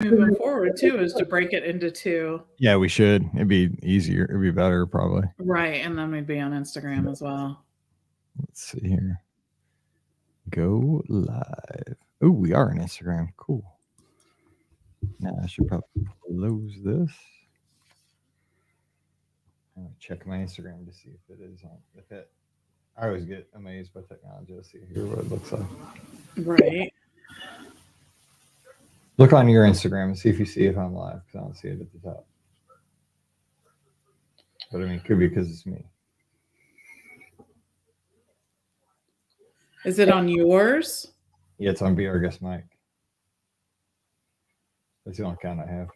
moving forward too is to break it into two. Yeah, we should. It'd be easier. It'd be better, probably. Right. And then we'd be on Instagram as well. Let's see here. Go live. Oh, we are on Instagram. Cool. Now I should probably close this. I'm gonna check my Instagram to see if it is on. If it, I always get amazed by technology. Let's see here what it looks like. Right. Look on your Instagram and see if you see if I'm live, because I don't see it at the top. But I mean, it could be because it's me. Is it on yours? Yeah, it's on Be Our Guest Mike. That's the only account I have.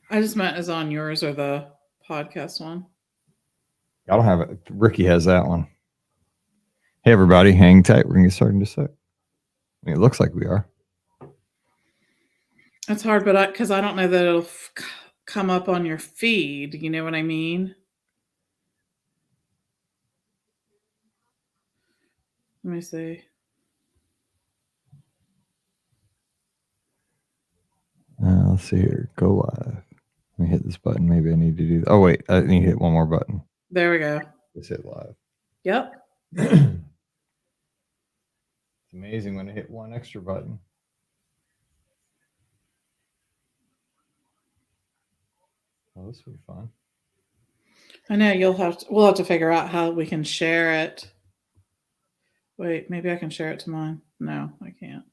I just meant is on yours or the podcast one. I don't have it. Ricky has that one. Hey, everybody, hang tight. We're going to get started in just a sec. I mean, it looks like we are. It's hard, but because I don't know that it'll come up on your feed. You know what I mean? Let me see. Let's see here. Go live. Let me hit this button. Maybe I need to do that. Oh, wait. I need to hit one more button. There we go. Just hit live. Yep. It's amazing when I hit one extra button. Oh, this will be fun. I know we'll have to figure out how we can share it. Wait, maybe I can share it to mine. No, I can't.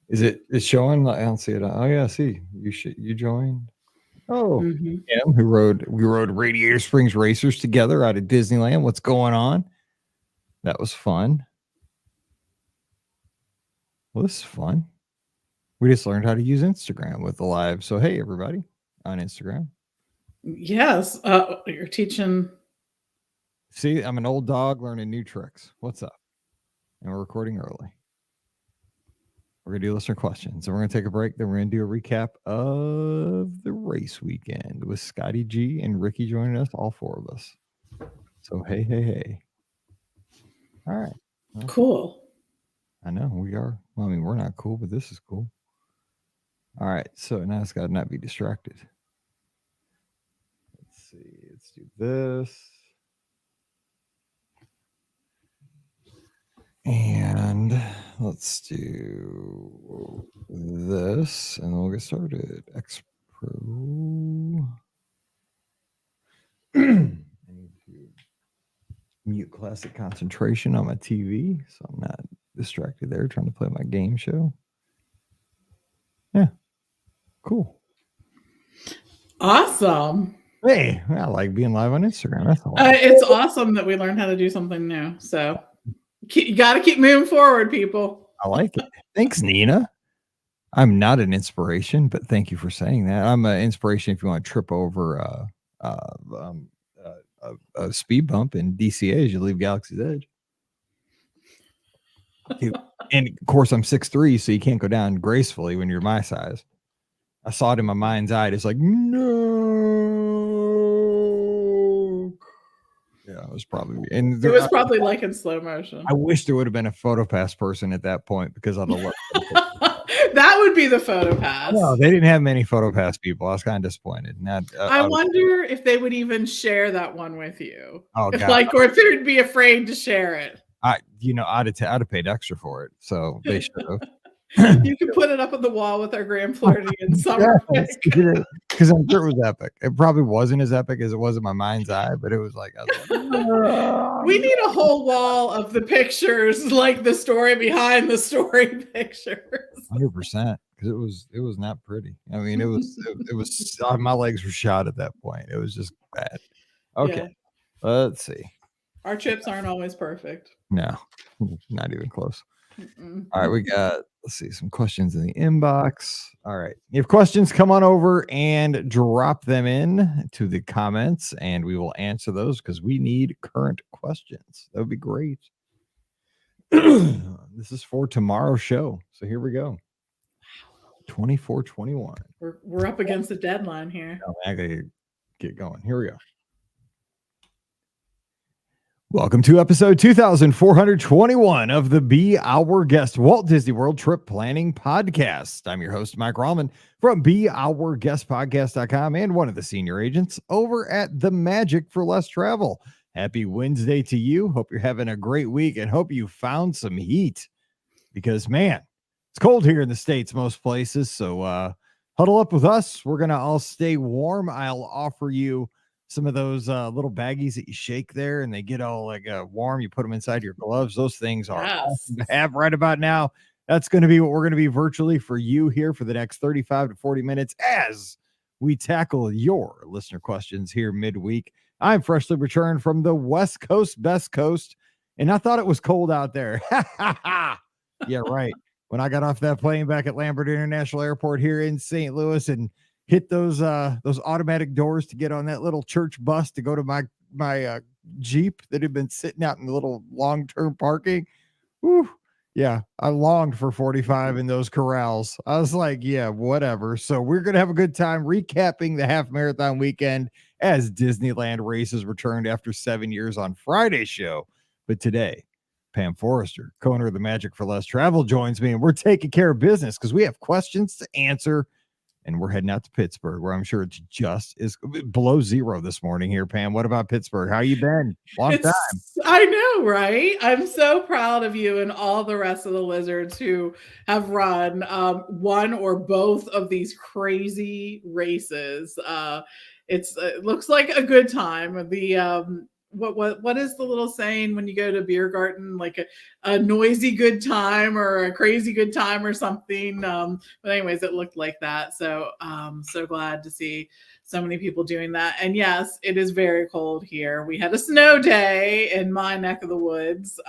Is it's showing? I don't see it. Oh yeah, see you joined. Oh, Pam, we rode Radiator Springs Racers together out of Disneyland. What's going on? That was fun. Well, this is fun. We just learned how to use Instagram with the live. So hey, everybody on Instagram. Yes, you're teaching. See, I'm an old dog learning new tricks. What's up? And we're recording early. We're going to do listener questions. And we're going to take a break. Then we're going to do a recap of the race weekend with Scotty G and Ricky joining us, all four of us. So, hey. All right. Well, cool. I know we are. Well, I mean, we're not cool, but this is cool. All right. So now it's got to not be distracted. Let's see. Let's do this. And let's do this, and then we'll get started. X Pro. I need to mute classic concentration on my TV, so I'm not distracted there trying to play my game show. Yeah, cool. Awesome. Hey, I like being live on Instagram. That's all. It's awesome that we learned how to do something new. So you got to keep moving forward, people. I like it. Thanks, Nina. I'm not an inspiration, but thank you for saying that. I'm an inspiration if you want to trip over a speed bump in DCA as you leave Galaxy's Edge. And of course, I'm 6'3", so you can't go down gracefully when you're my size. I saw it in my mind's eye. It's like, no. Yeah, it was probably. And it was probably like in slow motion. I wish there would have been a PhotoPass person at that point because I'd have loved that would be the PhotoPass. No, they didn't have many PhotoPass people. I was kind of disappointed. Now, I wonder if they would even share that one with you. Oh, God. Like, or if they'd be afraid to share it. I'd have paid extra for it, so they should have. You can put it up on the wall with our Grand Floridian summer. Because I'm sure it was epic. It probably wasn't as epic as it was in my mind's eye, but it was like, we need a whole wall of the pictures, like the story behind the story pictures. 100%, because it was not pretty. I mean, it was my legs were shot at that point. It was just bad. Okay, let's see. Our trips aren't always perfect. No, not even close. All right, we got, let's see, some questions in the inbox. All right, if questions, come on over and drop them in to the comments, and we will answer those because we need current questions. That would be great. This is for tomorrow's show, so here we go. 24/21. We're up against the deadline here. I gotta get going. Here we go. Welcome to episode 2421 of the Be Our Guest Walt Disney World Trip Planning Podcast. I'm your host, Mike Rallman from BeOurGuestPodcast.com and one of the senior agents over at The Magic for Less Travel. Happy Wednesday to you. Hope you're having a great week and hope you found some heat because, man, it's cold here in the States, most places. So huddle up with us. We're going to all stay warm. I'll offer you some of those little baggies that you shake there and they get all like warm. You put them inside your gloves. Those things are awesome to have right about now. That's going to be what we're going to be virtually for you here for the next 35 to 40 minutes as we tackle your listener questions here midweek. I'm freshly returned from the West Coast, best coast, and I thought it was cold out there. Yeah, right. When I got off that plane back at Lambert International Airport here in St. Louis and hit those automatic doors to get on that little church bus to go to my Jeep that had been sitting out in the little long-term parking. Whew. Yeah, I longed for 45 in those corrals. I was like, yeah, whatever. So we're going to have a good time recapping the half-marathon weekend as Disneyland races returned after 7 years on Friday's show. But today, Pam Forrester, co-owner of the Magic for Less Travel, joins me, and we're taking care of business because we have questions to answer. And we're heading out to Pittsburgh, where I'm sure it's just is below zero this morning here, Pam. What about Pittsburgh? How you been? Long time. I know, right? I'm so proud of you and all the rest of the lizards who have run one or both of these crazy races. It looks like a good time. The what is the little saying when you go to beer garden, like a noisy good time or a crazy good time or something? But anyways, it looked like that. So so glad to see so many people doing that. And yes, it is very cold here. We had a snow day in my neck of the woods.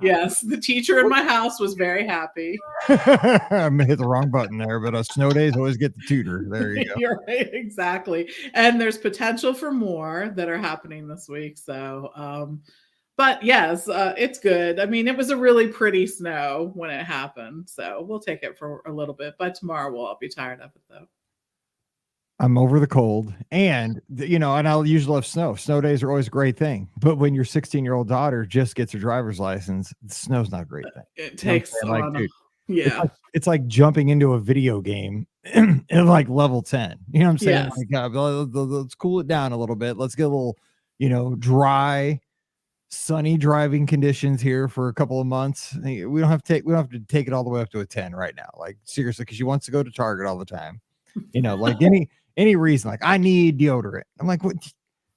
Yes, the teacher in my house was very happy. I'm gonna hit the wrong button there, but snow days always get the tutor. There you go. You're right, exactly. And there's potential for more that are happening this week. So, but yes, it's good. I mean, it was a really pretty snow when it happened. So we'll take it for a little bit. But tomorrow we'll all be tired of it, though. I'm over the cold and, and I'll usually love snow. Snow days are always a great thing. But when your 16-year-old daughter just gets her driver's license, snow's not a great thing. It takes dude, yeah. It's like jumping into a video game at like level 10. You know what I'm saying? Yes. Like, let's cool it down a little bit. Let's get a little, dry, sunny driving conditions here for a couple of months. We don't have to take it all the way up to a 10 right now. Like seriously, because she wants to go to Target all the time. Like any reason, like I need deodorant. I'm like, what?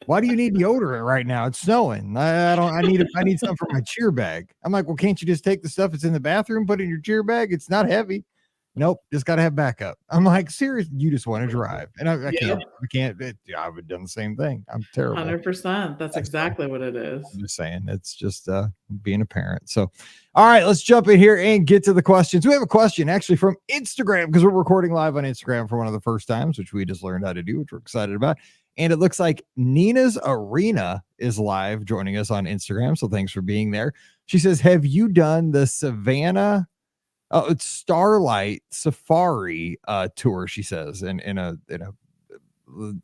Why do you need deodorant right now? It's snowing. I need something for my cheer bag. I'm like, well, can't you just take the stuff that's in the bathroom, put it in your cheer bag? It's not heavy. Nope, just got to have backup. I'm like, seriously, you just want to drive. And I can't. I would have done the same thing. I'm terrible. 100%. That's exactly what it is. I'm just saying, it's just being a parent. So, all right, let's jump in here and get to the questions. We have a question actually from Instagram because we're recording live on Instagram for one of the first times, which we just learned how to do, which we're excited about. And it looks like Nina's Arena is live joining us on Instagram. So thanks for being there. She says, have you done the Savannah it's Starlight Safari tour? She says in a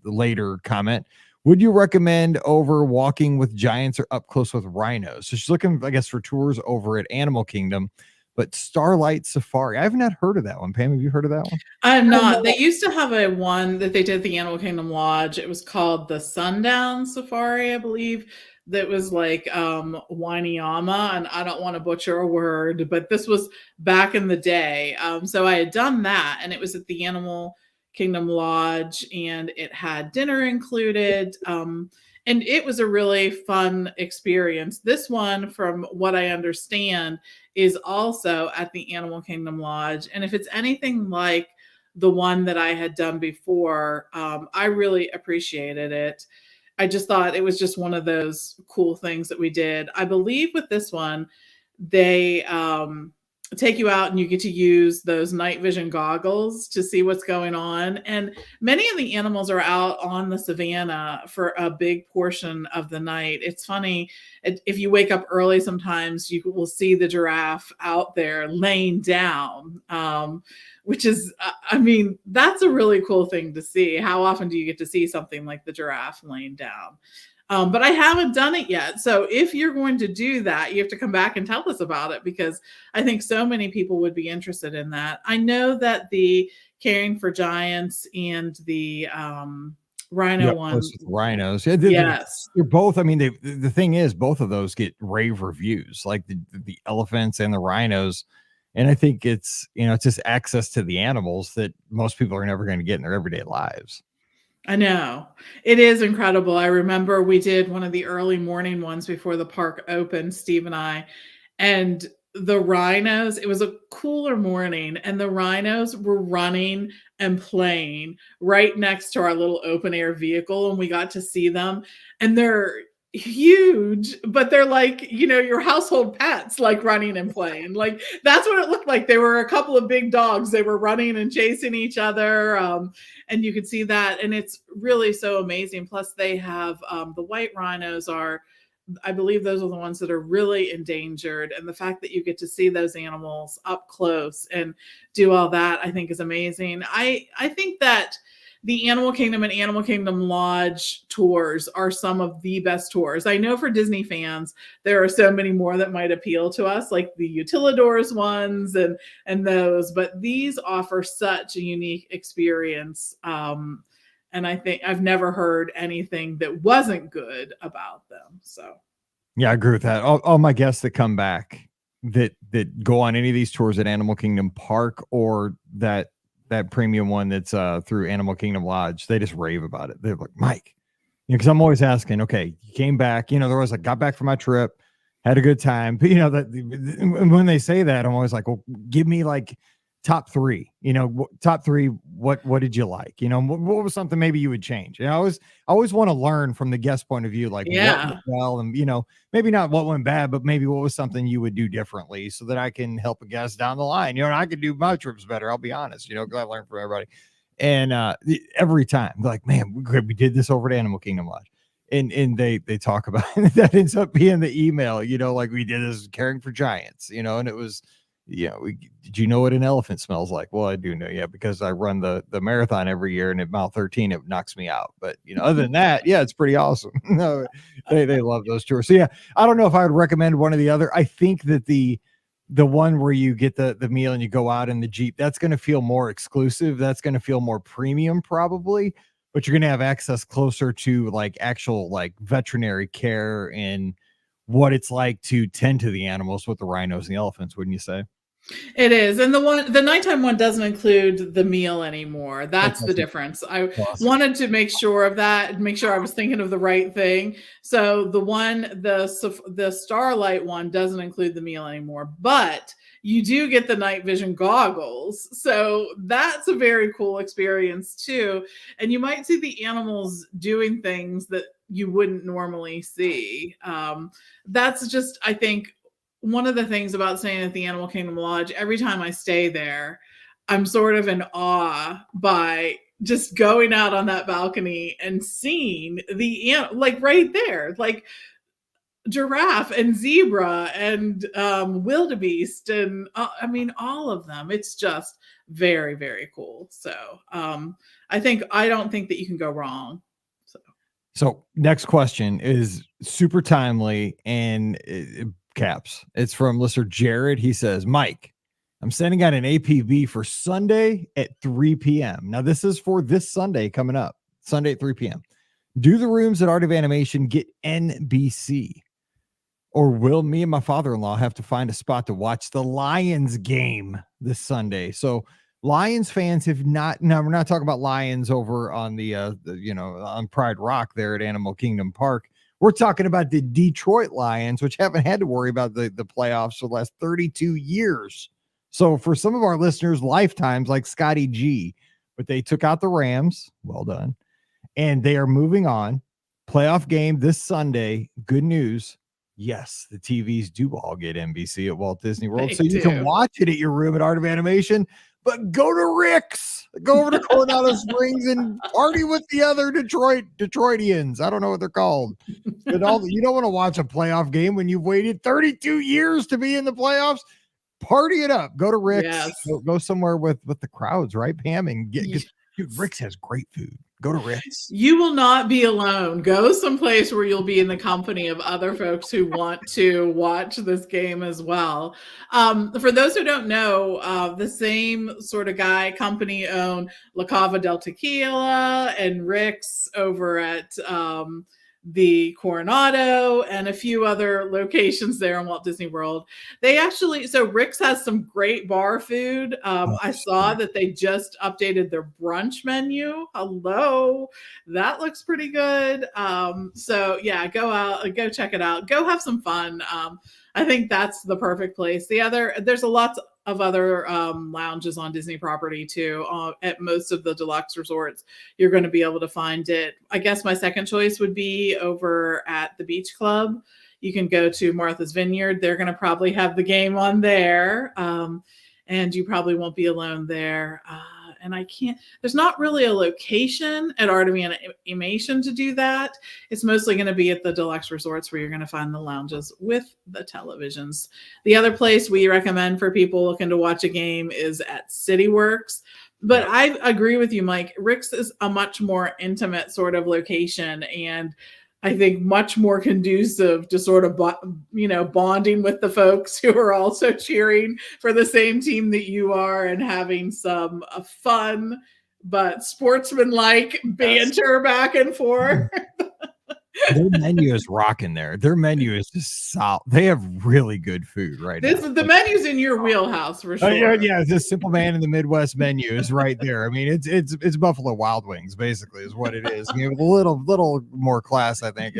later comment. Would you recommend over walking with giants or up close with rhinos? So she's looking, I guess, for tours over at Animal Kingdom, but Starlight Safari. I have not heard of that one. Pam, have you heard of that one? I'm not. They used to have a one that they did at the Animal Kingdom Lodge. It was called the Sundown Safari, I believe. That was like Wanyama, and I don't want to butcher a word, but this was back in the day. So I had done that, and it was at the Animal Kingdom Lodge, and it had dinner included. And it was a really fun experience. This one, from what I understand, is also at the Animal Kingdom Lodge. And if it's anything like the one that I had done before, I really appreciated it. I just thought it was just one of those cool things that we did. I believe with this one, they take you out and you get to use those night vision goggles to see what's going on. And many of the animals are out on the savannah for a big portion of the night. It's funny, if you wake up early, sometimes you will see the giraffe out there laying down, which is, I mean, that's a really cool thing to see. How often do you get to see something like the giraffe laying down? But I haven't done it yet. So if you're going to do that, you have to come back and tell us about it, because I think so many people would be interested in that. I know that the Caring for Giants and the Rhino Yep, one, those are the rhinos. Yeah, yes, they're both. I mean, the thing is, both of those get rave reviews, like the elephants and the rhinos. And I think it's it's just access to the animals that most people are never going to get in their everyday lives. I know. It is incredible. I remember we did one of the early morning ones before the park opened, Steve and I, and the rhinos, it was a cooler morning, and the rhinos were running and playing right next to our little open air vehicle, and we got to see them. And they're huge, but they're like, your household pets, like running and playing. Like that's what it looked like. They were a couple of big dogs. They were running and chasing each other. And you could see that. And it's really so amazing. Plus, they have the white rhinos are, I believe those are the ones that are really endangered. And the fact that you get to see those animals up close and do all that, I think is amazing. I think that the Animal Kingdom and Animal Kingdom Lodge tours are some of the best tours. I know for Disney fans, there are so many more that might appeal to us, like the Utilidors ones and those, but these offer such a unique experience. And I think I've never heard anything that wasn't good about them. So Yeah, I agree with that. All my guests that come back that go on any of these tours at Animal Kingdom Park or that premium one that's through Animal Kingdom Lodge, they just rave about it. They're like, Mike, because I'm always asking, okay, you came back, there was like, got back from my trip, had a good time. But when they say that, I'm always like, well, give me like top three, top three. What did you like? What was something maybe you would change? I always want to learn from the guest point of view, like what went well, and maybe not what went bad, but maybe what was something you would do differently so that I can help a guest down the line. And I could do my trips better. I'll be honest, because I learned from everybody. And every time they're like, man, we did this over at Animal Kingdom Lodge. And they talk about that ends up being the email, like we did this Caring for Giants, and it was, did you know what an elephant smells like? Well, I do know, yeah, because I run the marathon every year, and at mile 13 it knocks me out. But other than that, yeah, it's pretty awesome. No, they love those tours. So yeah, I don't know if I would recommend one or the other. I think that the one where you get the meal and you go out in the Jeep, that's going to feel more exclusive. That's going to feel more premium probably, but you're going to have access closer to like actual like veterinary care and what it's like to tend to the animals with the rhinos and the elephants, wouldn't you say? it is. And the nighttime one doesn't include the meal anymore. That's the difference. I wanted to make sure of that, make sure I was thinking of the right thing. So the Starlight one doesn't include the meal anymore, but you do get the night vision goggles. So that's a very cool experience too. And you might see the animals doing things that you wouldn't normally see. That's just, I think, one of the things about staying at the Animal Kingdom Lodge, every time I stay there, I'm sort of in awe by just going out on that balcony and seeing like right there, like giraffe and zebra and wildebeest and I mean all of them. It's just very, very cool. So I don't think that you can go wrong. So next question is super timely and caps. It's from listener Jared. He says, Mike, I'm sending out an APB for Sunday at 3 p.m. Now, this is for this Sunday coming up, Sunday at 3 p.m. Do the rooms at Art of Animation get NBC? Or will me and my father-in-law have to find a spot to watch the Lions game this Sunday? So Lions fans have not, now we're not talking about Lions over on the on Pride Rock there at Animal Kingdom Park. We're talking about the Detroit Lions, which haven't had to worry about the playoffs for the last 32 years. So for some of our listeners, lifetimes like Scotty G, but they took out the Rams. Well done. And they are moving on. Playoff game this Sunday. Good news. Yes, the TVs do all get NBC at Walt Disney World. So you can watch it at your room at Art of Animation, but go to Rick's, go over to Coronado Springs and party with the other Detroitians. I don't know what they're called. But you don't want to watch a playoff game when you've waited 32 years to be in the playoffs. Party it up. Go to Rick's. Yes. Go somewhere with the crowds, right, Pam? And dude, Rick's has great food. Go to Rick's. You will not be alone. Go someplace where you'll be in the company of other folks who want to watch this game as well. For those who don't know, the same sort of guy, company own La Cava del Tequila and Rick's over at the Coronado and a few other locations there in Walt Disney World. They actually, so Rick's has some great bar food. I saw that they just updated their brunch menu. Hello, that looks pretty good. So yeah, go out, go check it out, go have some fun. I think that's the perfect place. There's a lot of other lounges on Disney property too. At most of the deluxe resorts, you're going to be able to find it. I guess my second choice would be over at the Beach Club. You can go to Martha's Vineyard. They're going to probably have the game on there. And you probably won't be alone there. And there's not really a location at Art of Animation to do that. It's mostly going to be at the deluxe resorts where you're going to find the lounges with the televisions. The other place we recommend for people looking to watch a game is at CityWorks. But I agree with you, Mike. Rick's is a much more intimate sort of location, and I think much more conducive to sort of, bonding with the folks who are also cheering for the same team that you are and having some fun but sportsmanlike banter back and forth. Their menu is rocking there. Their menu is just solid. They have really good food now. The menu's in your wheelhouse for sure. Yeah, it's a Simple Man in the Midwest menu is right there. I mean, it's Buffalo Wild Wings basically is what it is. You know, a little more class. I think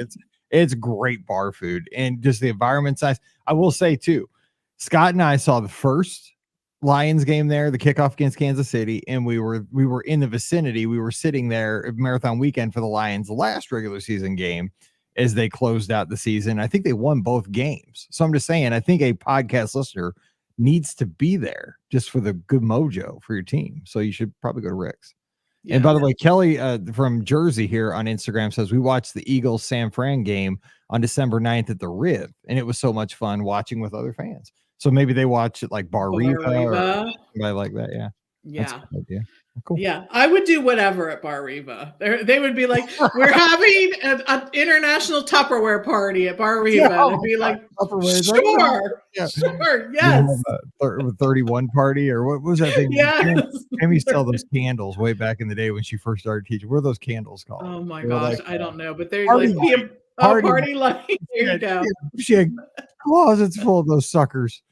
it's great bar food and just the environment size. I will say too, Scott and I saw the first Lions game there, the kickoff against Kansas City, and we were in the vicinity. We were sitting there at Marathon Weekend for the Lions' last regular season game as they closed out the season. I think they won both games. So I'm just saying, I think a podcast listener needs to be there just for the good mojo for your team. So you should probably go to Rick's. Yeah. And by the way, Kelly from Jersey here on Instagram says we watched the Eagles San Fran game on December 9th at the Riv, and it was so much fun watching with other fans. So maybe they watch it like Bar Riva or somebody like that. Yeah. Yeah. That's a good idea. Cool. Yeah. I would do whatever at Bar Riva. They would be like, we're having an international Tupperware party at Bar Riva. Yeah, it'd be like, sure. Yes. 31 party or what was that thing? Yeah. Amy used to sell those candles way back in the day when she first started teaching. What are those candles called? Oh my gosh. I don't know, but they're like party light. There you go. She had closets full of those suckers.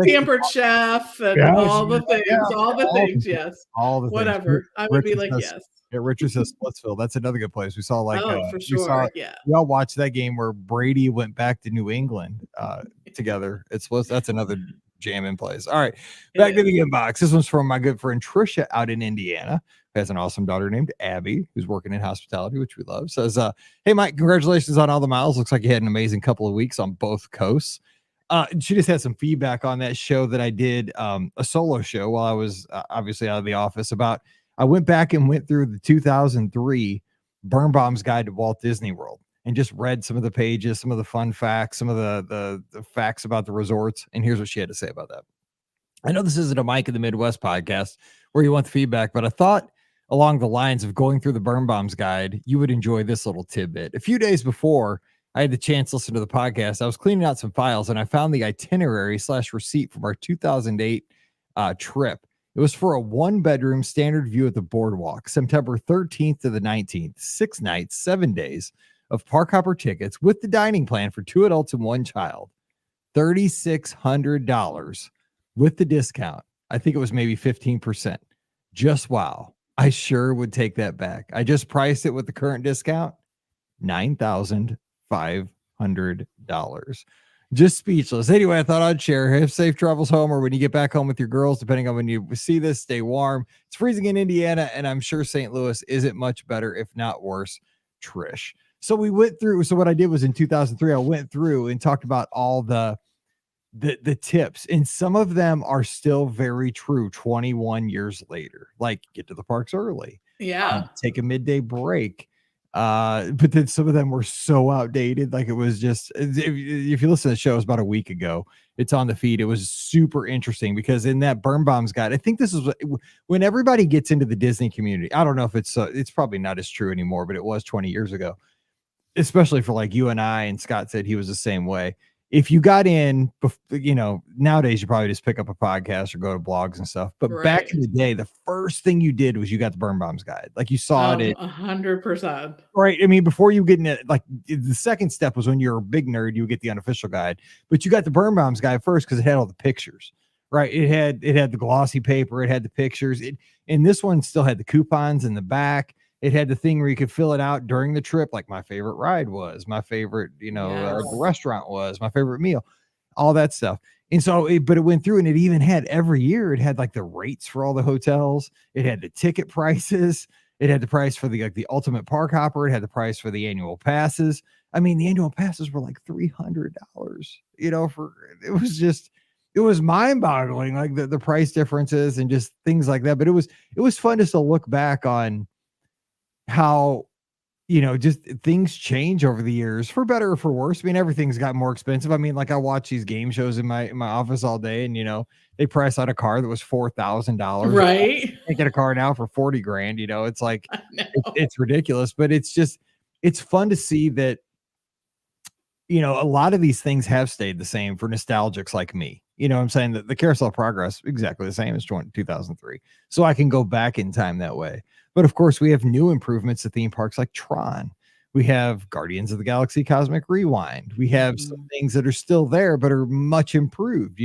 Pampered Chef and all the things, yes. All the whatever. Things. I would be like, yes. Yeah, Richard says Splitsville. That's another good place. We saw for sure. We all watched that game where Brady went back to New England together. That's another jamming place. All right, back to the inbox. This one's from my good friend Trisha out in Indiana. Who has an awesome daughter named Abby, who's working in hospitality, which we love. Says, hey, Mike, congratulations on all the miles. Looks like you had an amazing couple of weeks on both coasts. She just had some feedback on that show that I did, a solo show while I was obviously out of the office I went back and went through the 2003 Birnbaum's Guide to Walt Disney World and just read some of the pages, some of the fun facts, some of the facts about the resorts. And here's what she had to say about that. I know this isn't a Mike in the Midwest podcast where you want the feedback, but I thought along the lines of going through the Birnbaum's Guide, you would enjoy this little tidbit. A few days before I had the chance to listen to the podcast, I was cleaning out some files and I found the itinerary/receipt from our 2008 trip. It was for a 1-bedroom standard view at the boardwalk, September 13th to the 19th, 6 nights, 7 days of park hopper tickets with the dining plan for 2 adults and 1 child, $3,600 with the discount. I think it was maybe 15%. Just wow. I sure would take that back. I just priced it with the current discount, $9,500. Just speechless. Anyway, I thought I'd share. Have safe travels home or when you get back home with your girls, depending on when you see this. Stay warm. It's freezing in Indiana, and I'm sure St. Louis isn't much better, if not worse. Trish. So we went through. So what I did was in 2003, I went through and talked about all the tips, and some of them are still very true 21 years later. Like get to the parks early. Yeah. Take a midday break. But then some of them were so outdated. Like it was just, if you listen to the show, it was about a week ago. It's on the feed. It was super interesting because in that Burn Bombs guide, I think this is when everybody gets into the Disney community. I don't know if it's probably not as true anymore, but it was 20 years ago, especially for like you and I, and Scott said he was the same way. If you got in, nowadays you probably just pick up a podcast or go to blogs and stuff. But back in the day, the first thing you did was you got the Burn Bombs guide. Like you saw it 100%. Right. I mean, before you get in it, like the second step was when you're a big nerd, you would get the unofficial guide, but you got the Burn Bombs guide first because it had all the pictures. Right. It had the glossy paper, it had the pictures. And this one still had the coupons in the back. It had the thing where you could fill it out during the trip, like my favorite ride was, my favorite, the restaurant was, my favorite meal, all that stuff. And so, but it went through, and it even had every year, it had like the rates for all the hotels. It had the ticket prices. It had the price for the ultimate park hopper. It had the price for the annual passes. I mean, the annual passes were like $300, it was mind boggling, like the price differences and just things like that. But it was fun just to look back on how, just things change over the years for better or for worse. I mean, everything's got more expensive. I mean, like I watch these game shows in my office all day, and they price out a car that was $4,000. Right. I get a car now for 40 grand. It's like, it's ridiculous, but it's fun to see that, a lot of these things have stayed the same for nostalgics like me. I'm saying that the Carousel Progress exactly the same as 2003. So I can go back in time that way. But of course, we have new improvements to theme parks like Tron. We have Guardians of the Galaxy Cosmic Rewind. We have some things that are still there, but are much improved.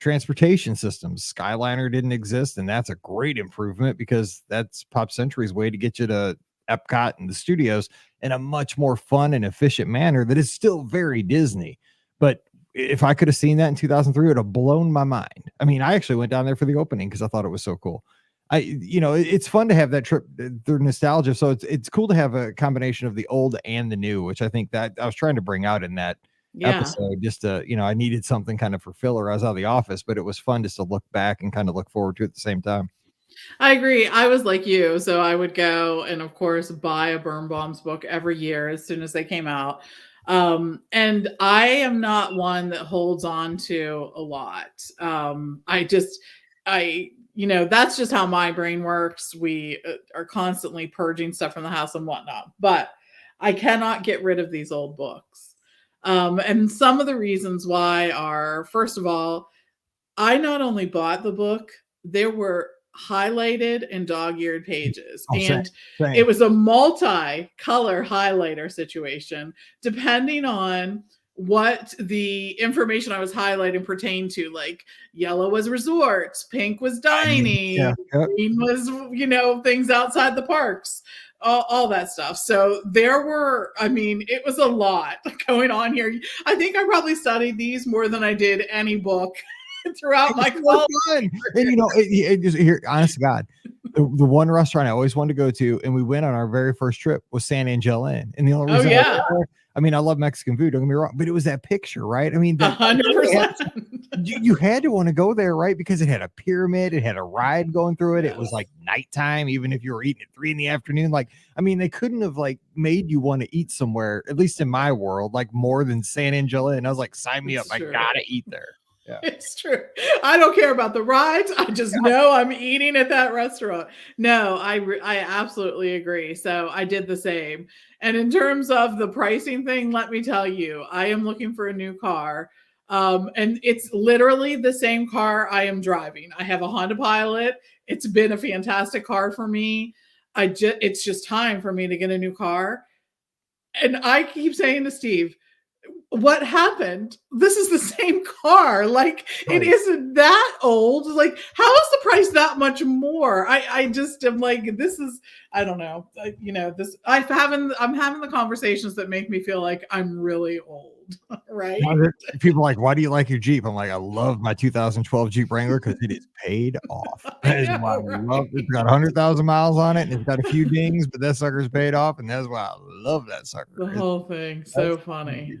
Transportation systems. Skyliner didn't exist, and that's a great improvement because that's Pop Century's way to get you to Epcot and the studios in a much more fun and efficient manner that is still very Disney. But if I could have seen that in 2003, it would have blown my mind. I mean, I actually went down there for the opening because I thought it was so cool. It's fun to have that trip through nostalgia. So it's cool to have a combination of the old and the new, which I think that I was trying to bring out in that episode. Just to, I needed something kind of for filler. I was out of the office, but it was fun just to look back and kind of look forward to it at the same time. I agree. I was like you. So I would go and, of course, buy a Burn Bombs book every year as soon as they came out. And I am not one that holds on to a lot. That's just how my brain works. We are constantly purging stuff from the house and whatnot, but I cannot get rid of these old books. And some of the reasons why are, first of all, I not only bought the book, there were highlighted and dog-eared pages. And it was a multi-color highlighter situation, depending on what the information I was highlighting pertained to. Like yellow was resorts, pink was dining, green was, things outside the parks, all that stuff. So there were, it was a lot going on here. I think I probably studied these more than I did any book throughout my college. And here, honest to God, the one restaurant I always wanted to go to, and we went on our very first trip, was San Angel Inn. And the only reason I love Mexican food, don't get me wrong, but it was that picture, right? 100%. You had to want to go there, right? Because it had a pyramid, it had a ride going through it. It was like nighttime, even if you were eating at 3 PM. They couldn't have made you want to eat somewhere, at least in my world, more than San Angel Inn. I was like, sign me up. I gotta eat there. Yeah. It's true. I don't care about the rides. I just know I'm eating at that restaurant. No, I absolutely agree. So I did the same. And in terms of the pricing thing, let me tell you, I am looking for a new car. And it's literally the same car I am driving. I have a Honda Pilot. It's been a fantastic car for me. It's just time for me to get a new car. And I keep saying to Steve, what happened? This is the same car. It isn't that old. How is the price that much more? I just am this is, I don't know. I'm having the conversations that make me feel like I'm really old. Right. People are like, why do you like your Jeep? I'm like, I love my 2012 Jeep Wrangler because it is paid off. That is why I love it. It's got 100,000 miles on it, and it's got a few dings, but that sucker's paid off, and that's why I love that sucker. The whole thing. So funny.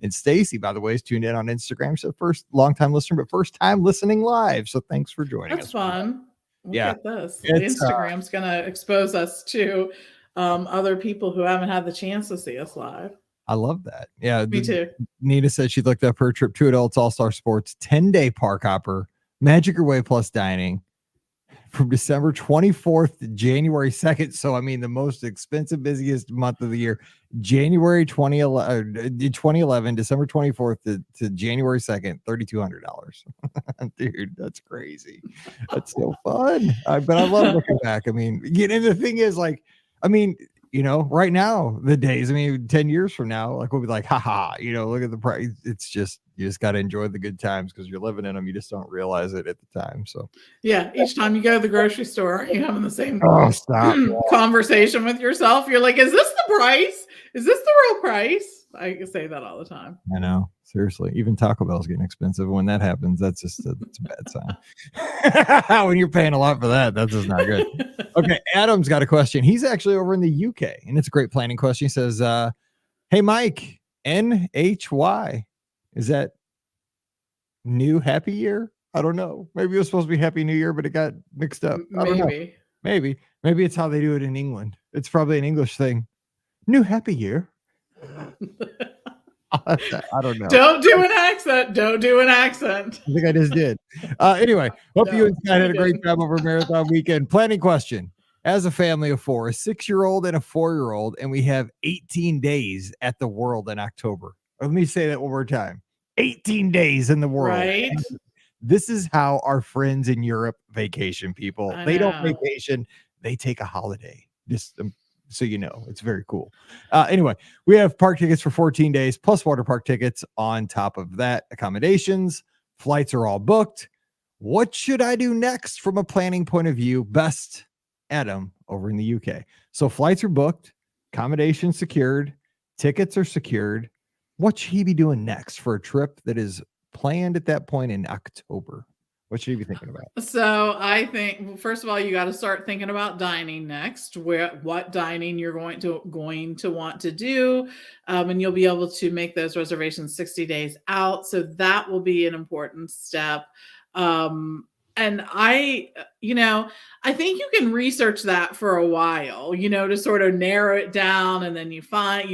And Stacy, by the way, is tuned in on Instagram. So long-time listener, but first time listening live. So thanks for joining us. That's fun. Look at this. Instagram's going to expose us to other people who haven't had the chance to see us live. I love that. Yeah. Me too. Nina said she looked up her trip, 2 adults, all-star sports, 10-day park hopper, Magic Your Way plus dining from December 24th to January 2nd. So, I mean, the most expensive, busiest month of the year, January 2011, December 24th to January 2nd, $3,200. Dude, that's crazy. That's so fun. But I love looking back. I mean, and the thing is, like, I mean, right now, the days, I mean, 10 years from now, like, we'll be like, haha, look at the price. It's just, you just got to enjoy the good times because you're living in them. You just don't realize it at the time. So, yeah, each time you go to the grocery store, you're having the same conversation with yourself. You're like, is this the price? Is this the real price? I say that all the time. I know. Seriously. Even Taco Bell's getting expensive. When that happens, that's just it's a bad sign. When you're paying a lot for that, that's just not good. Okay. Adam's got a question. He's actually over in the UK, and it's a great planning question. He says, hey, Mike, NHY. Is that new happy year? I don't know. Maybe it was supposed to be Happy New Year, but it got mixed up. I don't know. Maybe it's how they do it in England. It's probably an English thing. New happy year. I don't know. Don't do an accent. Don't do an accent. I think I just did. Anyway, hope you and Scott had a great time over Marathon Weekend. Planning question. As a family of 4, a 6-year-old and a 4-year-old, and we have 18 days at the World in October. Let me say that one more time. 18 days in the World. Right. This is how our friends in Europe vacation, people. They don't vacation. They take a holiday. Just so you know, it's very cool. Anyway, we have park tickets for 14 days plus water park tickets on top of that. Accommodations, flights are all booked. What should I do next from a planning point of view? Best Adam over in the UK. So flights are booked, accommodations secured, tickets are secured. What should he be doing next for a trip that is planned at that point in October? What should you be thinking about? So I think, first of all, you got to start thinking about dining next. What dining you're going to want to do, and you'll be able to make those reservations 60 days out. So that will be an important step. And I think you can research that for a while, to sort of narrow it down, and then you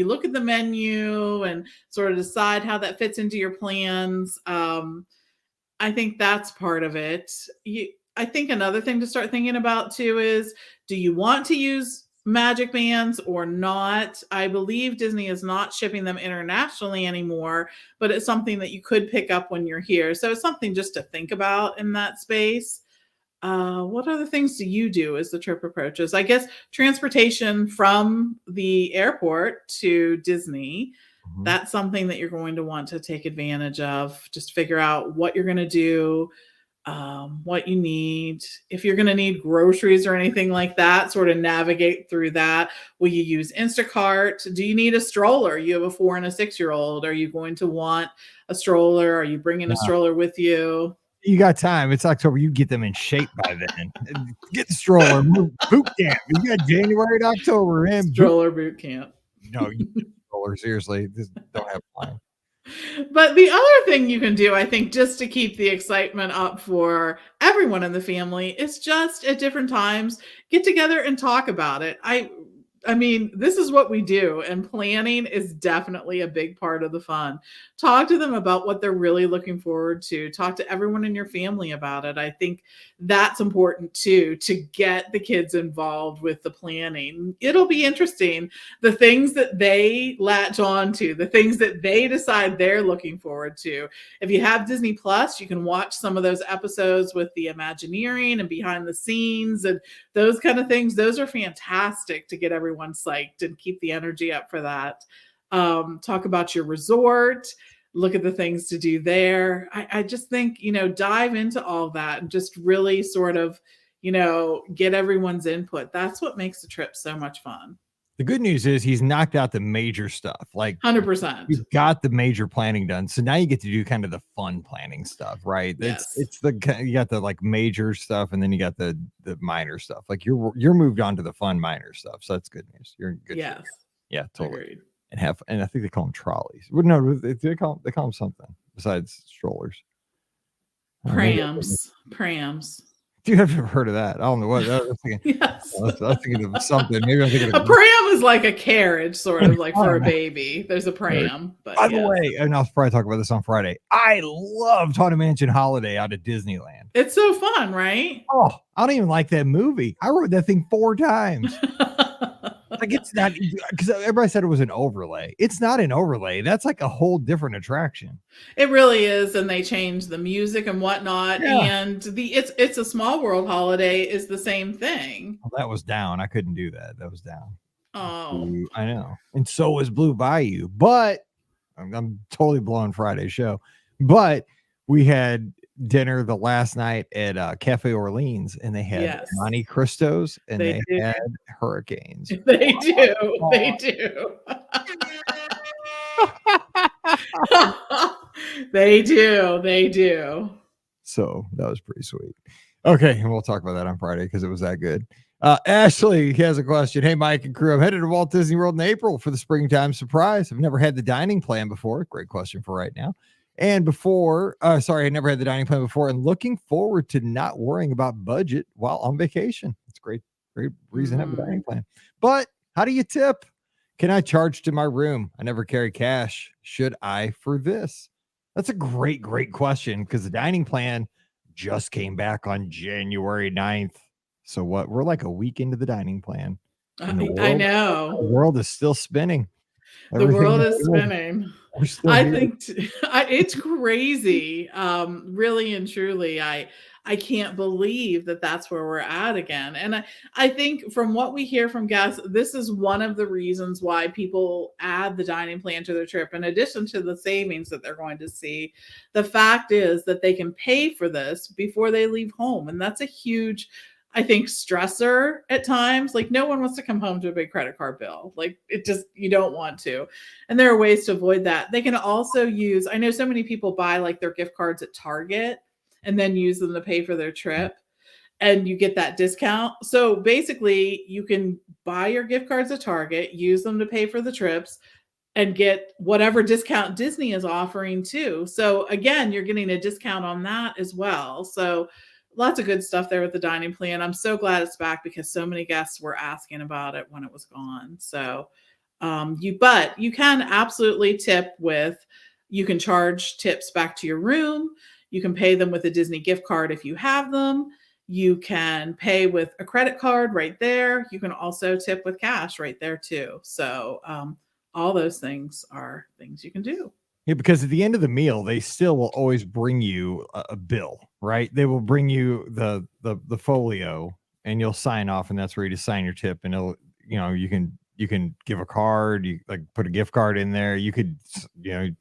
look at the menu and sort of decide how that fits into your plans. I think that's part of it. I think another thing to start thinking about too is, do you want to use Magic Bands or not? I believe Disney is not shipping them internationally anymore, but it's something that you could pick up when you're here. So it's something just to think about in that space. What other things do you do as the trip approaches? I guess transportation from the airport to Disney. That's something that you're going to want to take advantage of. Just figure out what you're going to do, what you need. If you're going to need groceries or anything like that, sort of navigate through that. Will you use Instacart? Do you need a stroller? You have a 4 and a 6-year-old. Are you going to want a stroller? Are you bringing a stroller with you? You got time. It's October. You get them in shape by then. Get the stroller. Boot camp. You got January to October. And stroller boot camp. No, you stroller. Seriously. Just don't have time. But the other thing you can do, I think, just to keep the excitement up for everyone in the family, is just at different times get together and talk about it. I mean, this is what we do, and planning is definitely a big part of the fun. Talk to them about what they're really looking forward to. Talk to everyone in your family about it. I think that's important too, to get the kids involved with the planning. It'll be interesting, the things that they latch on to, the things that they decide they're looking forward to. If you have Disney Plus, you can watch some of those episodes with the Imagineering and behind the scenes and those kind of things. Those are fantastic to get everyone psyched and keep the energy up for that. Talk about your resort, look at the things to do there. I just think, dive into all that and just really sort of, get everyone's input. That's what makes the trip so much fun. The good news is he's knocked out the major stuff. Like 100%. You've got the major planning done. So now you get to do kind of the fun planning stuff, right? Yes. You got the like major stuff, and then you got the minor stuff. Like you're moved on to the fun minor stuff. So that's good news. You're in good. Yes. Shape. Yeah, totally. Agreed. And I think they call them trolleys. Well, no, they call them something besides strollers. Prams. Dude, I've never heard of that. I don't know what. I was thinking, Yes. I was thinking of something. Maybe I'm thinking A of. pram is like a carriage, sort of like for a baby. There's a Right. pram, but By the yes. way, and I'll probably talk about this on Friday. I loved Haunted Mansion Holiday out at Disneyland. It's so fun, right? Oh, I don't even like that movie. I wrote that thing 4 times. Like, it's not because everybody said it was an overlay. It's not an overlay. That's like a whole different attraction. It really is, and they changed the music and whatnot. Yeah. And the it's a Small World holiday is the same thing. Well, that was down. I couldn't do that. That was down. Oh, I know. And so was Blue Bayou. But I'm totally blowing Friday's show. But we had dinner the last night at Cafe Orleans, and they had Monte Cristos and they had hurricanes. They do. They do. They do. They do. So that was pretty sweet. Okay, and we'll talk about that on Friday because it was that good. Ashley has a question. Hey, Mike and crew, I'm headed to Walt Disney World in April for the springtime surprise. I've never had the dining plan before. Great question for right now. And before, I never had the dining plan before, and looking forward to not worrying about budget while on vacation. It's great reason to have a dining plan. But how do you tip? Can I charge to my room? I never carry cash. Should I for this? That's a great question because the dining plan just came back on January 9th. So what? We're like a week into the dining plan. I know. The world is still spinning. The world is spinning. I think it's crazy. Really and truly, I can't believe that that's where we're at again. And I think from what we hear from guests, this is one of the reasons why people add the dining plan to their trip. In addition to the savings that they're going to see, the fact is that they can pay for this before they leave home. And that's a huge, I think, stressor at times. Like, no one wants to come home to a big credit card bill. Like, it just, you don't want to. And there are ways to avoid that. They can also use, I know so many people buy like their gift cards at Target and then use them to pay for their trip, and you get that discount. So basically, you can buy your gift cards at Target, use them to pay for the trips, and get whatever discount Disney is offering too. So again, you're getting a discount on that as well. So lots of good stuff there with the dining plan. I'm so glad it's back because so many guests were asking about it when it was gone. So but you can absolutely tip with, you can charge tips back to your room. You can pay them with a Disney gift card if you have them. You can pay with a credit card right there. You can also tip with cash right there too. So all those things are things you can do. Yeah, because at the end of the meal, they still will always bring you a bill, right? They will bring you the folio, and you'll sign off, and that's where you just sign your tip, and it'll, you can give a card, you like put a gift card in there. You could,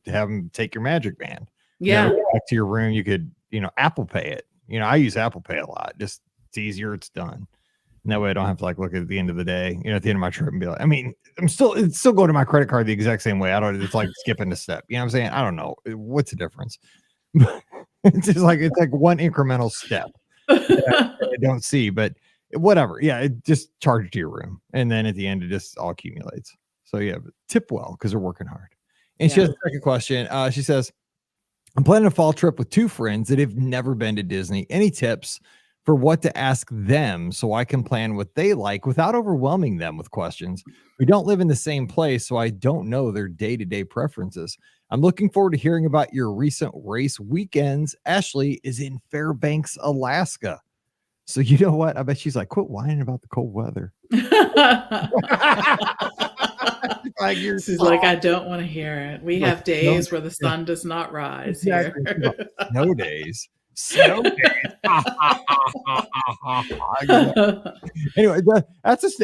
have them take your Magic Band. Yeah. Back to your room. You could, Apple Pay it. I use Apple Pay a lot. Just, it's easier. It's done. And that way I don't have to look at the end of the day, at the end of my trip and be like, it's still going to my credit card the exact same way. It's like skipping a step. You know what I'm saying? I don't know. What's the difference? It's just it's like one incremental step that I don't see, but whatever. Yeah. It just charges to your room. And then at the end, it just all accumulates. So yeah, but tip well because they're working hard. And she has a second question. She says, I'm planning a fall trip with 2 friends that have never been to Disney. Any tips for what to ask them so I can plan what they like without overwhelming them with questions? We don't live in the same place, so I don't know their day-to-day preferences. I'm looking forward to hearing about your recent race weekends. Ashley is in Fairbanks, Alaska. So you know what? I bet she's like, quit whining about the cold weather. She's like, I don't want to hear it. We have days where the sun does not rise here. Snow days. Snow days. Anyway, that's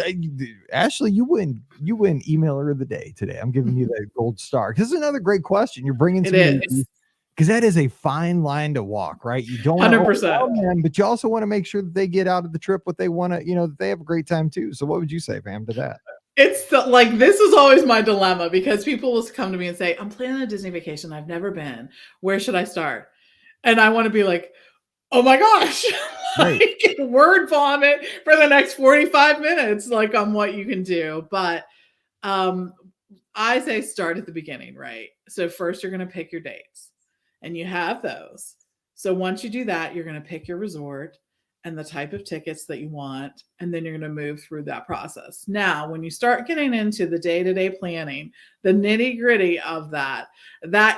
Ashley, you win emailer of the day today. I'm giving you that gold star. This is another great question. You're bringing some, because that is a fine line to walk, right? You don't want to 100%, them, but you also want to make sure that they get out of the trip what they want to, that they have a great time too. So what would you say, Pam, to that? It's this is always my dilemma because people will come to me and say, I'm planning a Disney vacation. I've never been. Where should I start? And I want to be like, oh my gosh, right. Word vomit for the next 45 minutes, on what you can do. But I say start at the beginning, right? So first you're going to pick your dates and you have those. So once you do that, you're going to pick your resort and the type of tickets that you want, and then you're going to move through that process. Now, when you start getting into the day-to-day planning, the nitty-gritty of that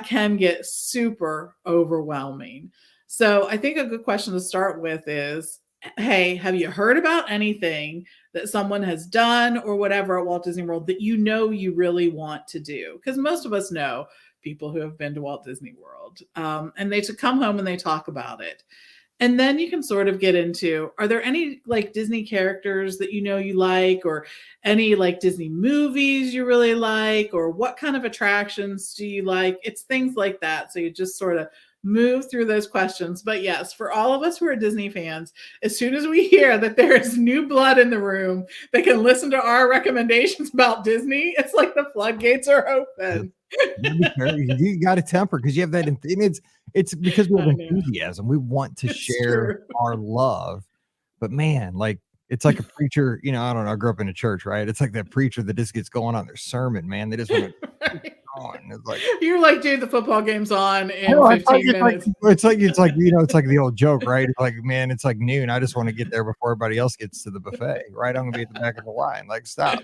can get super overwhelming. So I think a good question to start with is, hey, have you heard about anything that someone has done or whatever at Walt Disney World that you know you really want to do? Because most of us know people who have been to Walt Disney World, and they come home and they talk about it. And then you can sort of get into, are there any like Disney characters that you know you like, or any like Disney movies you really like, or what kind of attractions do you like? It's things like that. So you just sort of move through those questions. But yes, for all of us who are Disney fans, as soon as we hear that there is new blood in the room that can listen to our recommendations about Disney, it's like the floodgates are open. You got to temper, because you have that. It's because we have enthusiasm. We want to share our love. But man, like, it's like a preacher, I don't know. I grew up in a church, right? It's like that preacher that just gets going on their sermon, man. They just want to keep going. It's like, you're like, dude, the football game's on in 15 minutes. It's like the old joke, right? It's like, man, it's like noon. I just want to get there before everybody else gets to the buffet, right? I'm gonna be at the back of the line. Like, stop.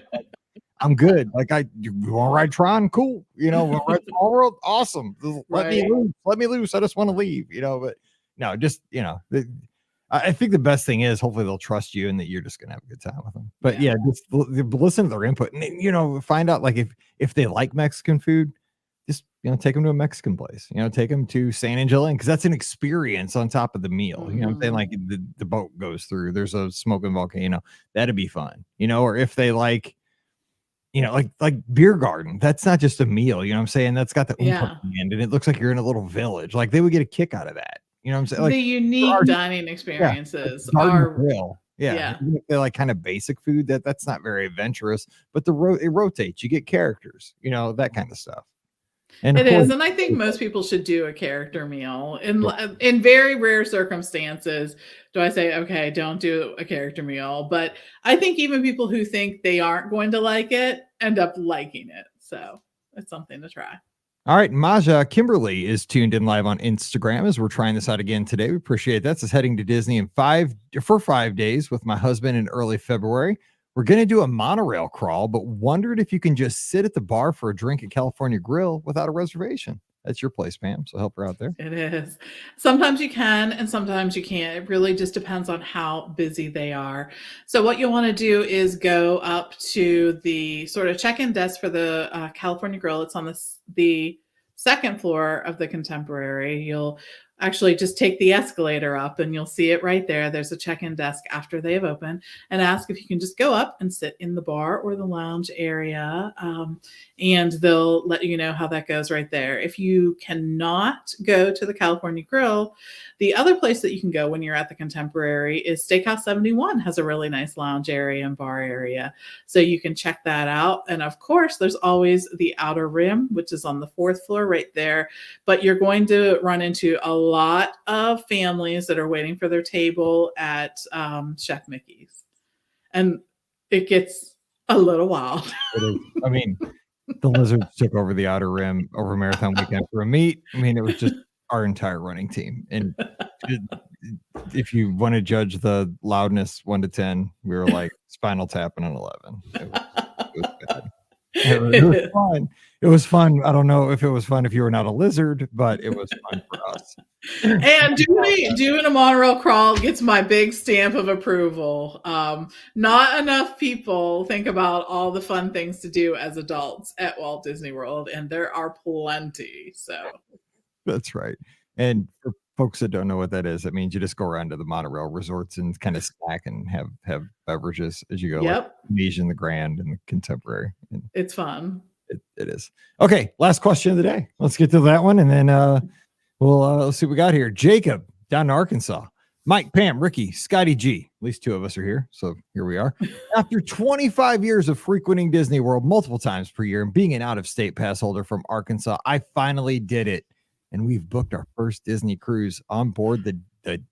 I'm good. Like, you want to ride Tron? Cool. We'll ride Small World? Awesome. Let me loose. Let me loose. I just want to leave, but no, just, I think the best thing is hopefully they'll trust you and that you're just going to have a good time with them. But yeah, just listen to their input and, find out, like, if they like Mexican food, just, take them to a Mexican place, take them to San Angelo, because that's an experience on top of the meal. Mm-hmm. If they like the boat goes through, there's a smoking volcano, that'd be fun, or if they like, like Beer Garden, that's not just a meal, what I'm saying? That's got the oomph at the end, and it looks like you're in a little village. Like, they would get a kick out of that. What I'm saying? Like, the unique dining experiences are real. Yeah. If they're like kind of basic food, that's not very adventurous, but it rotates. You get characters, that kind of stuff. And it is, and I think most people should do a character meal. In very rare circumstances do I say, okay, don't do a character meal. But I think even people who think they aren't going to like it end up liking it. So it's something to try. All right, Maja Kimberly is tuned in live on Instagram as we're trying this out again today. We appreciate that. This is heading to Disney for 5 days with my husband in early February. We're going to do a monorail crawl, but wondered if you can just sit at the bar for a drink at California Grill without a reservation. That's your place, Pam. So help her out there. It is. Sometimes you can and sometimes you can't. It really just depends on how busy they are. So what you'll want to do is go up to the sort of check-in desk for the California Grill. It's on the second floor of the Contemporary. You'll actually just take the escalator up and you'll see it right there. There's a check-in desk after they have opened, and ask if you can just go up and sit in the bar or the lounge area. And they'll let you know how that goes right there. If you cannot go to the California Grill, the other place that you can go when you're at the Contemporary is Steakhouse 71 has a really nice lounge area and bar area. So you can check that out. And of course, there's always the Outer Rim, which is on the 4th floor right there. But you're going to run into a lot of families that are waiting for their table at Chef Mickey's. And it gets a little wild. It is. I mean, the Lizards took over the Outer Rim over Marathon Weekend for a meet. I mean, it was just our entire running team. And if you want to judge the loudness 1 to 10, we were like Spinal Tap and an 11. It was bad. It was fun. It was fun. I don't know if it was fun if you were not a lizard, but it was fun for us. And doing a monorail crawl gets my big stamp of approval. Not enough people think about all the fun things to do as adults at Walt Disney World, and there are plenty. So that's right. And for folks that don't know what that is, it means you just go around to the monorail resorts and kind of snack and have beverages as you go. Yep. Like Venetian, the Grand, and the Contemporary. And it's fun. It is. Okay, last question of the day. Let's get to that one, and then let's see what we got here. Jacob down in Arkansas. Mike, Pam, Ricky, Scotty G. At least 2 of us are here, so here we are. After 25 years of frequenting Disney World multiple times per year and being an out-of-state pass holder from Arkansas, I finally did it. And we've booked our first Disney cruise on board the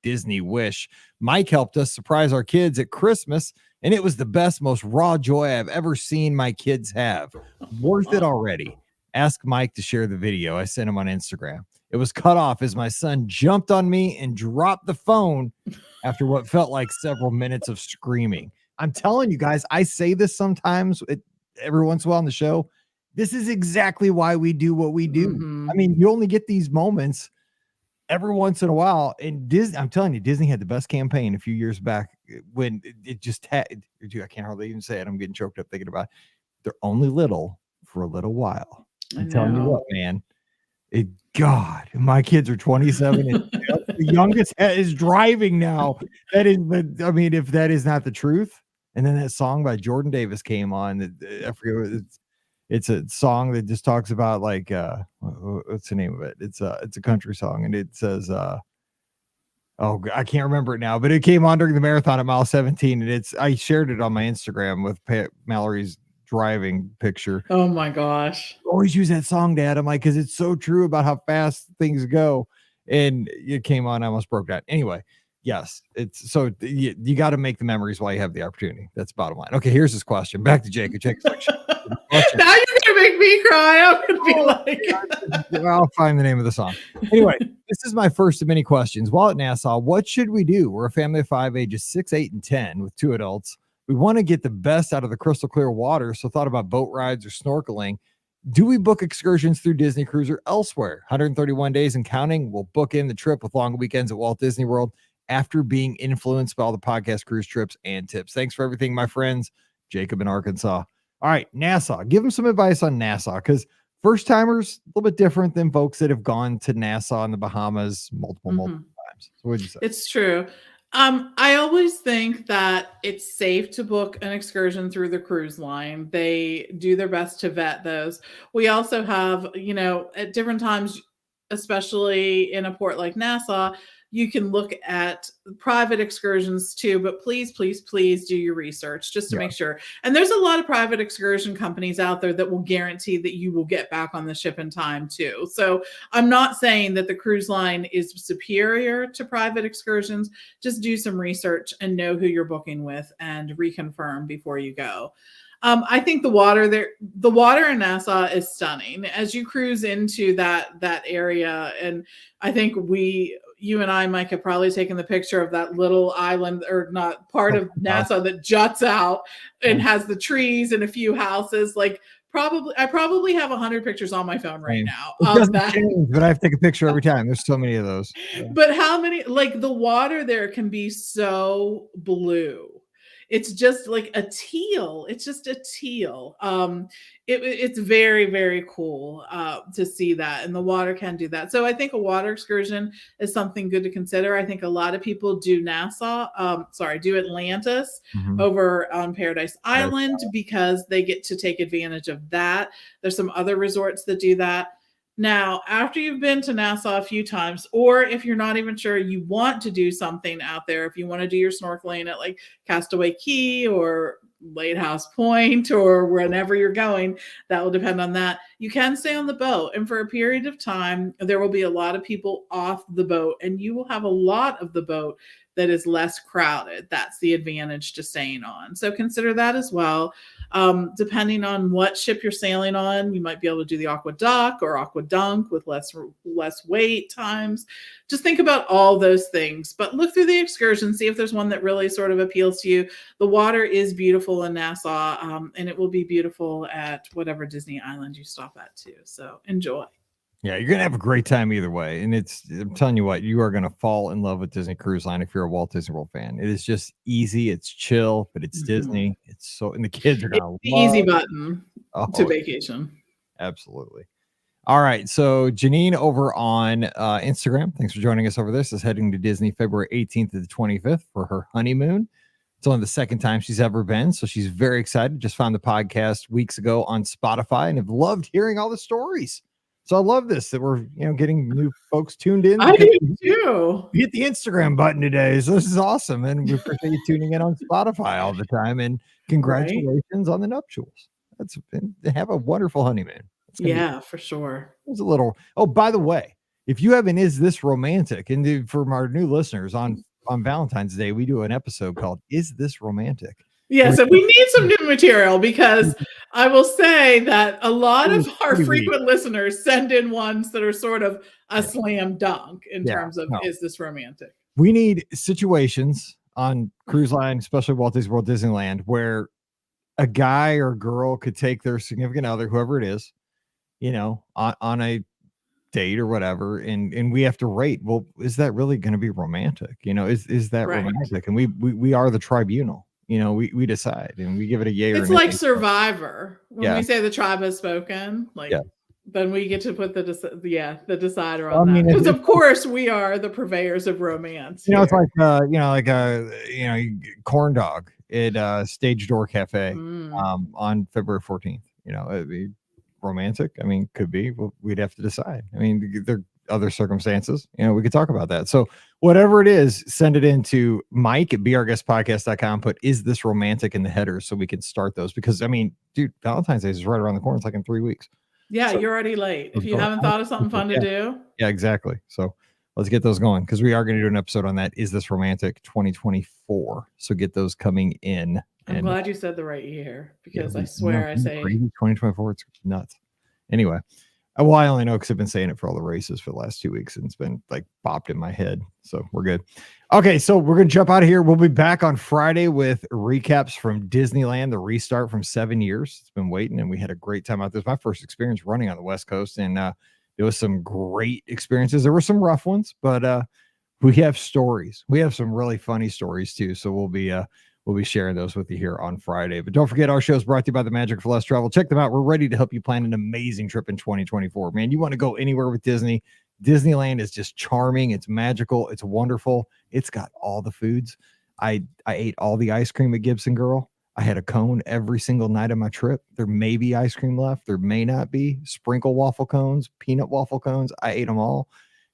Disney Wish. Mike helped us surprise our kids at Christmas, and it was the best, most raw joy I've ever seen my kids have. Worth it already. Ask Mike to share the video. I sent him on Instagram. It was cut off as my son jumped on me and dropped the phone after what felt like several minutes of screaming. I'm telling you guys, I say this sometimes every once in a while on the show. This is exactly why we do what we do. Mm-hmm. I mean, you only get these moments every once in a while. And Disney, I'm telling you, Disney had the best campaign a few years back when it just had, dude, I can't hardly even say it. I'm getting choked up thinking about it. They're only little for a little while. I'm telling you what, man. God, my kids are 27 and the youngest is driving now. That is, I mean, if that is not the truth. And then that song by Jordan Davis came on. I forget. It's a song that just talks about like what's the name of it? It's a country song, and it says I can't remember it now, but it came on during the marathon at mile 17, and I shared it on my Instagram with Mallory's driving picture. Oh my gosh. Always use that song, Dad. I'm like, because it's so true about how fast things go. And it came on, I almost broke down. Anyway, yes, it's so you got to make the memories while you have the opportunity. That's bottom line. Okay, here's this question. Back to Jacob. Now you're gonna make me cry. I'm gonna be like, I'll find the name of the song. Anyway, this is my first of many questions. While at Nassau, what should we do? We're a family of 5, ages 6, 8, and 10, with 2 adults. We want to get the best out of the crystal clear water, so thought about boat rides or snorkeling. Do we book excursions through Disney Cruise or elsewhere? 131 days and counting. We'll book in the trip with long weekends at Walt Disney World after being influenced by all the podcast cruise trips and tips. Thanks for everything, my friends. Jacob in Arkansas. All right, Nassau. Give them some advice on Nassau, because first timers a little bit different than folks that have gone to Nassau in the Bahamas multiple times. So what'd you say? It's true. I always think that it's safe to book an excursion through the cruise line. They do their best to vet those. We also have, at different times, especially in a port like Nassau, you can look at private excursions too, but please, please, please do your research just to make sure. And there's a lot of private excursion companies out there that will guarantee that you will get back on the ship in time too. So I'm not saying that the cruise line is superior to private excursions. Just do some research and know who you're booking with and reconfirm before you go. I think the water in Nassau is stunning as you cruise into that area. And I think you and I, Mike, have probably taken the picture of that little island, or not part of Nassau, that juts out and has the trees and a few houses. Like I probably have 100 pictures on my phone right now of that. Change, but I have to take a picture every time. There's so many of those. Yeah. But how many? Like the water there can be so blue. It's just like a teal. It's just a teal. It's very, very cool to see that. And the water can do that. So I think a water excursion is something good to consider. I think a lot of people do do Atlantis over on Paradise Island because they get to take advantage of that. There's some other resorts that do that. Now, after you've been to Nassau a few times, or if you're not even sure you want to do something out there, if you want to do your snorkeling at like Castaway Cay or Lighthouse Point or wherever you're going, that will depend on that. You can stay on the boat, and for a period of time, there will be a lot of people off the boat, and you will have a lot of the boat that is less crowded. That's the advantage to staying on. So consider that as well. Depending on what ship you're sailing on, you might be able to do the Aqua Duck or Aqua Dunk with less wait times. Just think about all those things, but look through the excursion, see if there's one that really sort of appeals to you. The water is beautiful in Nassau, and it will be beautiful at whatever Disney island you stop at too. So enjoy. Yeah, you're going to have a great time either way. And I'm telling you what, you are going to fall in love with Disney Cruise Line if you're a Walt Disney World fan. It is just easy. It's chill, but it's Disney. And the kids are going to love it. Easy button to vacation. Absolutely. All right. So Janine over on Instagram, thanks for joining us over this, is heading to Disney February 18th to the 25th for her honeymoon. It's only the second time she's ever been, so she's very excited. Just found the podcast weeks ago on Spotify and have loved hearing all the stories. So I love this, that we're getting new folks tuned in. I do too. Hit the Instagram button today. So this is awesome. And we appreciate you tuning in on Spotify all the time. And congratulations on the nuptials. Have a wonderful honeymoon. Yeah, for sure. There's a little, by the way, if you have an Is This Romantic? And for our new listeners, on Valentine's Day, we do an episode called Is This Romantic? Yeah, so we need some new material because I will say that a lot of our pretty frequent listeners send in ones that are sort of a slam dunk in Yeah, terms of, no. is this romantic? We need situations on cruise line, especially Walt Disney World, Disneyland, where a guy or girl could take their significant other, whoever it is, on a date or whatever, and we have to rate. Well, is that really going to be romantic? Is that Right. romantic? And we are the tribunal. We decide and we give it a yay or It's nay. like Survivor. When Yeah. we say the tribe has spoken, Yeah. then we get to put the decider Well, on I mean, that. Because it's of course we are the purveyors of romance. it's here. like corn dog at Stage Door Cafe Mm. on February 14th. It'd be romantic. I mean, could be. Well, we'd have to decide. I mean, there are other circumstances. We could talk about that. So whatever it is, send it into Mike at beourguestpodcast.com. Put "is this romantic" in the header so we can start those. Because I mean, dude, Valentine's Day is right around the corner. It's like in 3 weeks. Yeah, So you're already late. If you haven't thought of something fun to do. Yeah, exactly. So let's get those going because we are going to do an episode on that. Is this romantic 2024? So get those coming in. I'm glad you said the right year because I swear I say 2024. It's nuts. Anyway, well, I only know because I've been saying it for all the races for the last 2 weeks and it's been like bopped in my head. So we're good. Okay, so we're going to jump out of here. We'll be back on Friday with recaps from Disneyland, the restart from 7 years. It's been waiting and we had a great time out there. It's my first experience running on the West Coast and there was some great experiences. There were some rough ones, but we have stories. We have some really funny stories too. So we'll be sharing those with you here on Friday. But don't forget, our show is brought to you by the Magic for Less Travel. Check them out. We're ready to help you plan an amazing trip in 2024. Man, you want to go anywhere with Disney. Disneyland is just charming. It's magical. It's wonderful. It's got all the foods. I ate all the ice cream at Gibson Girl. I had a cone every single night of my trip. There may be ice cream left. There may not be. Sprinkle waffle cones, peanut waffle cones. I ate them all.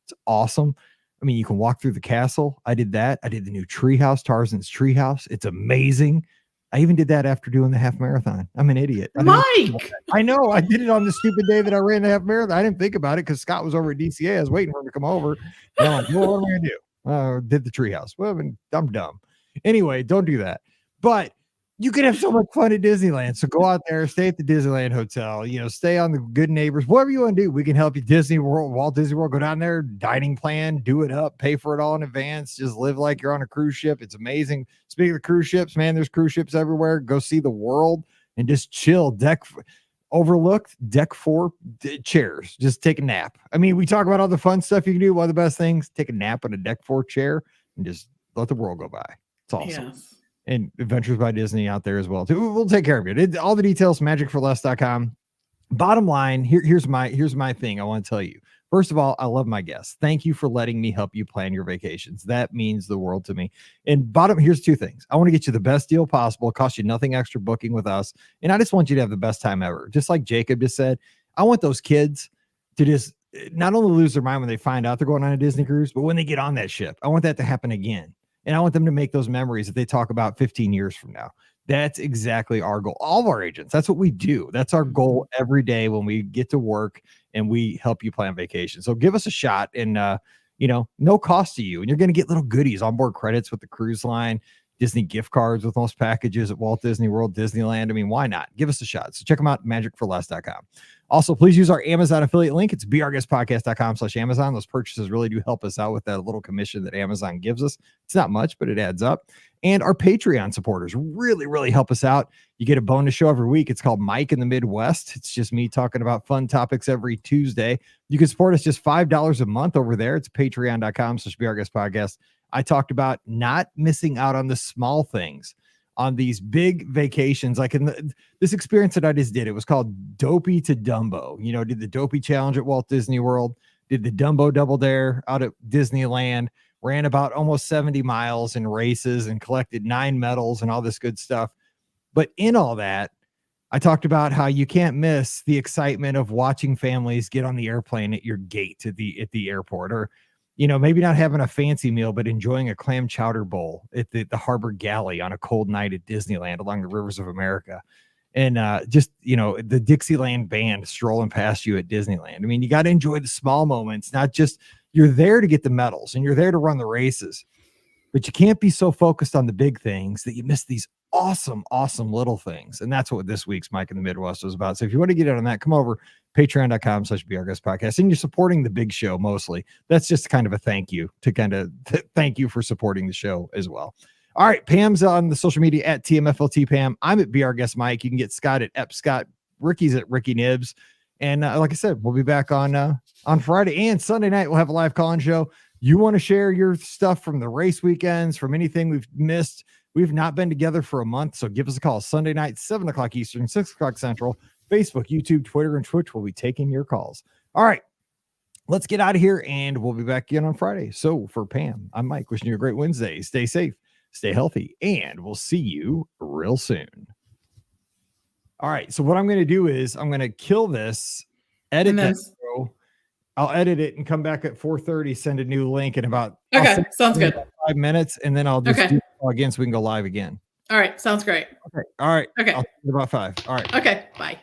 It's awesome. I mean, you can walk through the castle. I did that. I did the new treehouse, Tarzan's treehouse. It's amazing. I even did that after doing the half marathon. I'm an idiot. Mike! I know. I did it on the stupid day that I ran the half marathon. I didn't think about it because Scott was over at DCA. I was waiting for him to come over. And I'm like, well, what am I going to do? Did the treehouse. Well, I mean, I'm dumb. Anyway, don't do that. But you can have so much fun at Disneyland. So go out there, stay at the Disneyland Hotel, stay on the Good Neighbors, whatever you want to do. We can help you. Disney World, Walt Disney World, go down there, dining plan, do it up, pay for it all in advance. Just live like you're on a cruise ship. It's amazing. Speaking of the cruise ships, man, there's cruise ships everywhere. Go see the world and just chill. Overlooked, deck 4 chairs. Just take a nap. I mean, we talk about all the fun stuff you can do. One of the best things, take a nap on a deck 4 chair and just let the world go by. It's awesome. Yes. And Adventures by Disney out there as well too. We'll take care of you. All the details, magicforless.com. Bottom line, here's my thing I want to tell you. First of all, I love my guests. Thank you for letting me help you plan your vacations. That means the world to me. And here's 2 things. I want to get you the best deal possible. It costs you nothing extra booking with us. And I just want you to have the best time ever. Just like Jacob just said, I want those kids to just not only lose their mind when they find out they're going on a Disney cruise, but when they get on that ship. I want that to happen again. And I want them to make those memories that they talk about 15 years from now. That's exactly our goal. All of our agents, that's what we do. That's our goal every day when we get to work and we help you plan vacation. So give us a shot and, no cost to you. And you're going to get little goodies, onboard credits with the cruise line, Disney gift cards with most packages at Walt Disney World, Disneyland. I mean, why not? Give us a shot. So check them out, magicforless.com. Also, please use our Amazon affiliate link. It's beourguestpodcast.com/Amazon. Those purchases really do help us out with that little commission that Amazon gives us. It's not much, but it adds up. And our Patreon supporters really, really help us out. You get a bonus show every week. It's called Mike in the Midwest. It's just me talking about fun topics every Tuesday. You can support us just $5 a month over there. It's patreon.com/beourguestpodcast. I talked about not missing out on the small things on these big vacations. Like in this experience that I just did, it was called Dopey to Dumbo. Did the Dopey Challenge at Walt Disney World, did the Dumbo Double Dare out at Disneyland, ran about almost 70 miles in races and collected 9 medals and all this good stuff. But in all that, I talked about how you can't miss the excitement of watching families get on the airplane at your gate at the airport, or maybe not having a fancy meal, but enjoying a clam chowder bowl at the Harbor Galley on a cold night at Disneyland along the rivers of America. And the Dixieland band strolling past you at Disneyland. I mean, you got to enjoy the small moments, not just you're there to get the medals and you're there to run the races. But you can't be so focused on the big things that you miss these awesome, awesome little things. And that's what this week's Mike in the Midwest was about. So if you want to get in on that, come over patreon.com/BRGS podcast. And you're supporting the big show mostly. That's just kind of a thank you to thank you for supporting the show as well. All right. Pam's on the social media at TMFLT Pam. I'm at BRGS Mike. You can get Scott at Ep Scott. Ricky's at Ricky Nibs. And like I said, we'll be back on Friday and Sunday night. We'll have a live call-in show. You want to share your stuff from the race weekends, from anything we've missed. We've not been together for a month, so give us a call. Sunday night, 7 o'clock Eastern, 6 o'clock Central. Facebook, YouTube, Twitter, and Twitch will be taking your calls. All right, let's get out of here, and we'll be back again on Friday. So for Pam, I'm Mike, wishing you a great Wednesday. Stay safe, stay healthy, and we'll see you real soon. All right, so what I'm going to do is I'm going to kill this, edit that show. I'll edit it and come back at 4:30, send a new link in about sounds good. 5 minutes, and then I'll just do it again so we can go live again. All right, sounds great. Okay. All right. Okay. I'll see you about 5. All right. Okay, bye.